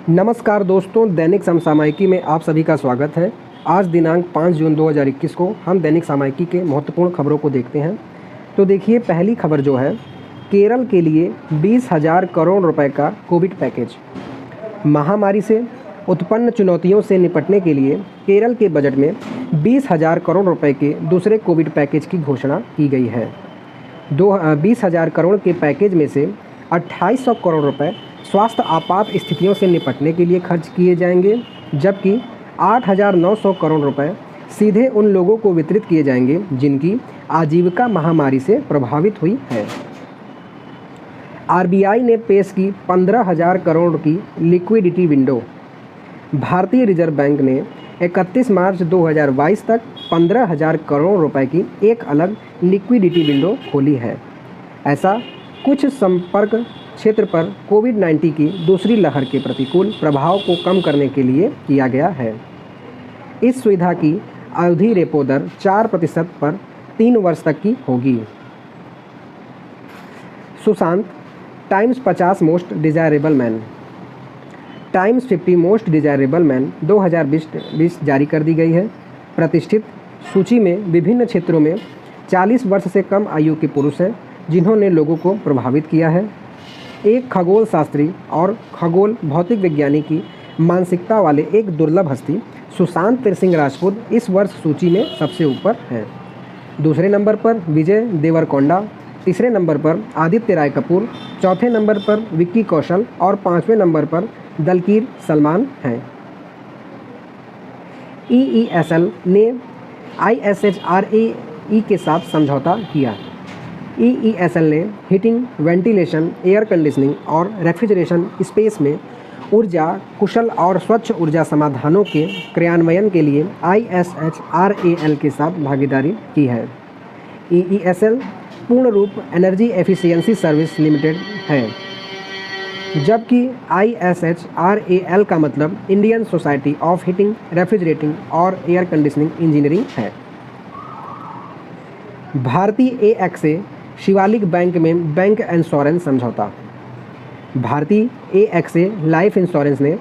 नमस्कार दोस्तों, दैनिक समसामयिकी में आप सभी का स्वागत है। आज दिनांक 5 जून 2021 को हम दैनिक सामयिकी के महत्वपूर्ण खबरों को देखते हैं। तो देखिए, पहली खबर जो है, केरल के लिए 20,000 करोड़ रुपए का कोविड पैकेज। महामारी से उत्पन्न चुनौतियों से निपटने के लिए केरल के बजट में 20,000 करोड़ रुपए के दूसरे कोविड पैकेज की घोषणा की गई है। 20,000 करोड़ के पैकेज में से 2,800 करोड़ रुपए स्वास्थ्य आपात स्थितियों से निपटने के लिए खर्च किए जाएंगे, जबकि 8,900 करोड़ रुपए सीधे उन लोगों को वितरित किए जाएंगे जिनकी आजीविका महामारी से प्रभावित हुई है। आरबीआई ने पेश की 15,000 करोड़ की लिक्विडिटी विंडो। भारतीय रिजर्व बैंक ने 31 मार्च 2022 तक 15,000 करोड़ रुपए की एक अलग लिक्विडिटी विंडो खोली है। ऐसा कुछ संपर्क क्षेत्र पर कोविड-19 की दूसरी लहर के प्रतिकूल प्रभाव को कम करने के लिए किया गया है। इस सुविधा की अवधि रेपो दर 4% पर 3 वर्ष तक की होगी। Sushant times 50 most desirable man. Times 50 most desirable man 2020 जारी कर दी गई है। प्रतिष्ठित सूची में विभिन्न क्षेत्रों में 40 वर्ष से कम आयु के पुरुष हैं जिन्होंने लोगों को प्रभावित किया है। एक खगोल शास्त्री और खगोल भौतिक विज्ञानी की मानसिकता वाले एक दुर्लभ हस्ती सुशांत सिंह राजपूत इस वर्ष सूची में सबसे ऊपर हैं। दूसरे नंबर पर विजय देवरकोंडा, तीसरे नंबर पर आदित्य राय कपूर, चौथे नंबर पर विक्की कौशल और 5वें नंबर पर दलकीर सलमान हैं। EESL ने ISHRAE के साथ समझौता किया। EESL ने हीटिंग, वेंटिलेशन, एयर कंडीशनिंग और रेफ्रिजरेशन स्पेस में ऊर्जा कुशल और स्वच्छ ऊर्जा समाधानों के क्रियान्वयन के लिए ISHRAL के साथ भागीदारी की है। EESL पूर्ण रूप एनर्जी एफिशिएंसी सर्विस लिमिटेड है, जबकि ISHRAL का मतलब Indian society of heating, refrigerating और एयर कंडीशनिंग इंजीनियरिंग है। भारतीय AXA शिवालिक बैंक में बैंक इंश्योरेंस समझौता। भारतीय AXA लाइफ इंश्योरेंस ने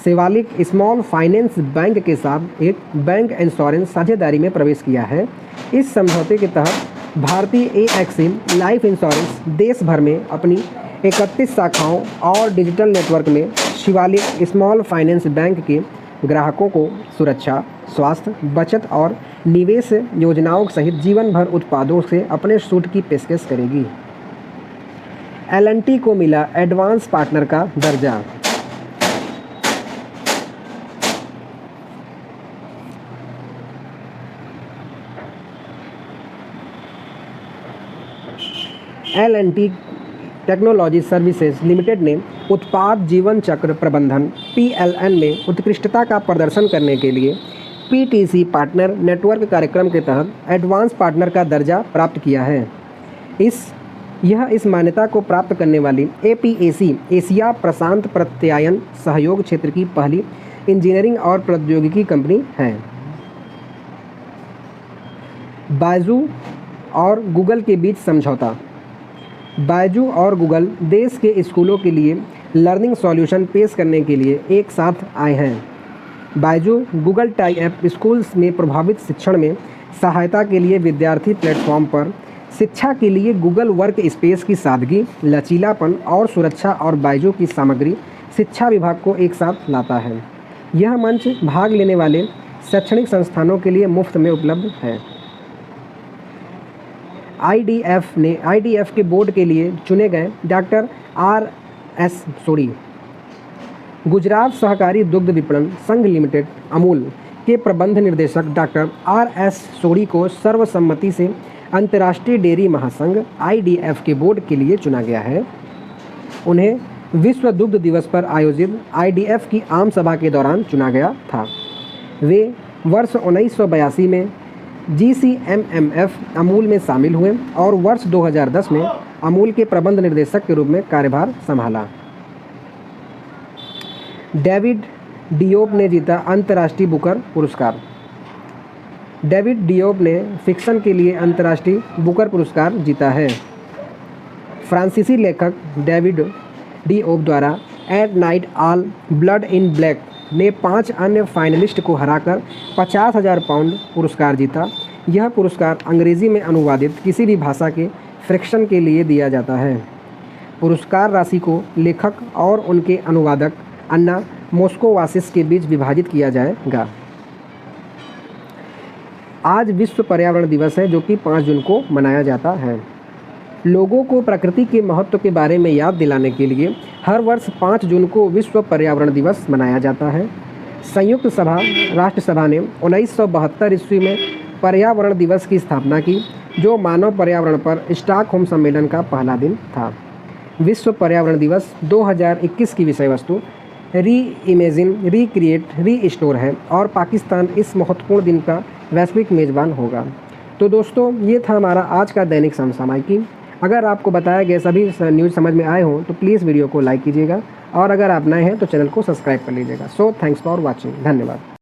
शिवालिक स्मॉल फाइनेंस बैंक के साथ एक बैंक इंश्योरेंस साझेदारी में प्रवेश किया है। इस समझौते के तहत भारतीय AXA लाइफ इंश्योरेंस देश भर में अपनी 31 शाखाओं और डिजिटल नेटवर्क में शिवालिक स्मॉल फाइनेंस बैंक के ग्राहकों को सुरक्षा, स्वास्थ्य, बचत और निवेश योजनाओं सहित जीवन भर उत्पादों से अपने सूट की पेशकश करेगी। L&T को मिला एडवांस पार्टनर का दर्जा। L&T टेक्नोलॉजी सर्विसेज लिमिटेड ने उत्पाद जीवन चक्र प्रबंधन PLN में उत्कृष्टता का प्रदर्शन करने के लिए PTC पार्टनर नेटवर्क कार्यक्रम के तहत एडवांस पार्टनर का दर्जा प्राप्त किया है। यह इस मान्यता को प्राप्त करने वाली APAC एशिया प्रशांत प्रत्यायन सहयोग क्षेत्र की पहली इंजीनियरिंग और प्रौद्योगिकी कंपनी है। बायजू और गूगल के बीच समझौता। बायजू और गूगल देश के स्कूलों के लिए लर्निंग सॉल्यूशन पेश करने के लिए एक साथ आए हैं। Byju Google tie app schools में प्रभावित शिक्षण में सहायता के लिए विद्यार्थी प्लेटफॉर्म पर शिक्षा के लिए गूगल वर्क स्पेस की सादगी, लचीलापन और सुरक्षा और बायजू की सामग्री शिक्षा विभाग को एक साथ लाता है। यह मंच भाग लेने वाले शैक्षणिक संस्थानों के लिए मुफ्त में उपलब्ध है। IDF के बोर्ड के लिए चुने गए डॉक्टर RS सोडी। गुजरात सहकारी दुग्ध विपणन संघ लिमिटेड अमूल के प्रबंध निर्देशक डॉक्टर RS सोडी को सर्वसम्मति से अंतर्राष्ट्रीय डेयरी महासंघ IDF के बोर्ड के लिए चुना गया है। उन्हें विश्व दुग्ध दिवस पर आयोजित IDF की आम सभा के दौरान चुना गया था। वे वर्ष 1982 में GCMMF अमूल में शामिल हुए और वर्ष 2010 में अमूल के प्रबंध निर्देशक के रूप में कार्यभार संभाला। डेविड डियोप ने जीता अंतर्राष्ट्रीय बुकर पुरस्कार। डेविड डियोप ने फिक्शन के लिए अंतर्राष्ट्रीय बुकर पुरस्कार जीता है। फ्रांसीसी लेखक डेविड डियोप द्वारा at night all blood in black ने 5 अन्य फाइनलिस्ट को हराकर 50,000 पाउंड पुरस्कार जीता। यह पुरस्कार अंग्रेज़ी में अनुवादित किसी भी भाषा के फ्रिक्शन के लिए दिया जाता है। पुरस्कार राशि को लेखक और उनके अनुवादक अन्ना मोस्कोवासिस के बीच विभाजित किया जाएगा। आज विश्व पर्यावरण दिवस है, जो कि 5 जून को मनाया जाता है। लोगों को प्रकृति के महत्व के बारे में याद दिलाने के लिए हर वर्ष 5 जून को विश्व पर्यावरण दिवस मनाया जाता है। संयुक्त राष्ट्र ने 1972 ईस्वी में पर्यावरण दिवस की स्थापना की, जो मानव पर्यावरण पर स्टॉकहोम सम्मेलन का पहला दिन था। विश्व पर्यावरण दिवस 2021 की विषय वस्तु री इमेजिन, रिक्रिएट, रीस्टोर है और पाकिस्तान इस महत्वपूर्ण दिन का वैश्विक मेज़बान होगा। तो दोस्तों, ये था हमारा आज का दैनिक समसामयिकी। अगर आपको बताया गया सभी न्यूज़ समझ में आए हों तो प्लीज़ वीडियो को लाइक कीजिएगा और अगर आप नए हैं तो चैनल को सब्सक्राइब कर लीजिएगा। So thanks for watching. धन्यवाद।